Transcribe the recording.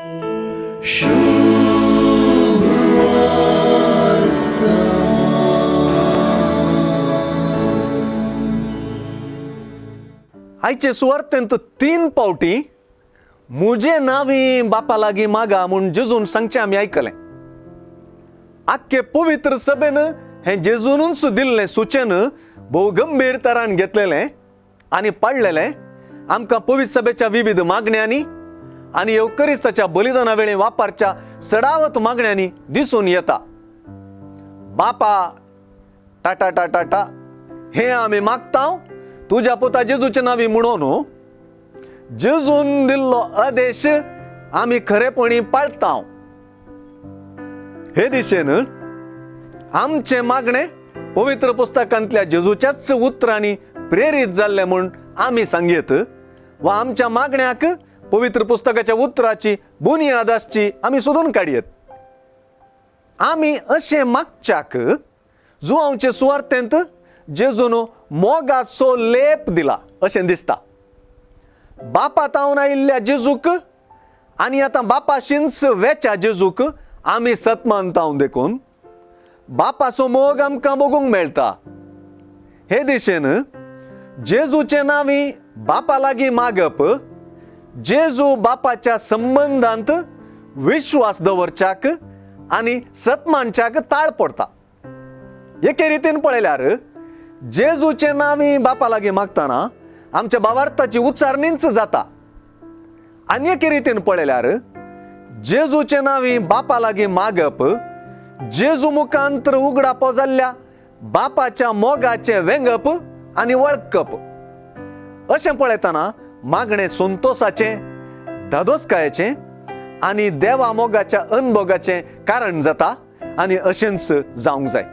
आयचे सुवार्थेंत 3 पावटी मुजे नावी बापा लागी मागा म्हूण जेजून सांगचे आमी आयकलें. आख्खे पवित्र सभेन हें जेजूनच दिल्लें सुचेन भोव गंभीर तरान घेतलेलें आनी पाळलेलें आमकां पवित्र सभेच्या विविध मागण्यांनी आनी येवकरिस्ताच्या बलिदाना वेळी वापरच्या सडावत मागण्यांनी दिसून येता. बापा टाटा टाटा टा हें आमी मागतांव तुज्या पुता जेजूच्या नांवी म्हणून जेजून दिल्लो आदेश आमी खरेपणी पाळतांव. हे दिशेन आमचे मागणे पवित्र पुस्तकांतल्या जेजूच्याच उतरांनी प्रेरीत जाल्ले म्हूण आमी सांगयत वा आमच्या मागण्याक पवित्र पुस्तकाच्या उतराची बुनियाद आसची आमी सोदून काडयत. आमी अशें मागच्याक जुआंवचे सुवार्थेंत जेजून मोगाचो लेप दिला अशें दिसता. बापा तावन आयिल्ल्या जेजूक आनी आतां बापाशींच वेच्या जेजूक आमी सतमानताव देखून बापाचो मोग आमकां बगूंक मेळटा. हे दिशेन जेजूचे नांवी बापा लागीं मागप जेजू बापाच्या संबंधांत विश्वास दवरच्याक आनी सतमानच्याक ताळ पडटा. एके रितीन पळयल्यार जेजूचे नांवी बापा लागीं मागतना आमच्या भावार्थाची उच्चारणींच जाता. आनी एके रितीन पळयल्यार जेजूचे नांवी बापा लागीं मागप जेजू मुखांतर उगडापो जाल्ल्या बापाच्या मोगाचे वेंगप आनी वळखप. अशें पळयतना मागणें संतोषाचें धादोसकायेचें आनी देवा मोगाच्या अनभोगाचें कारण जाता आनी अशेंच जावंक जाय.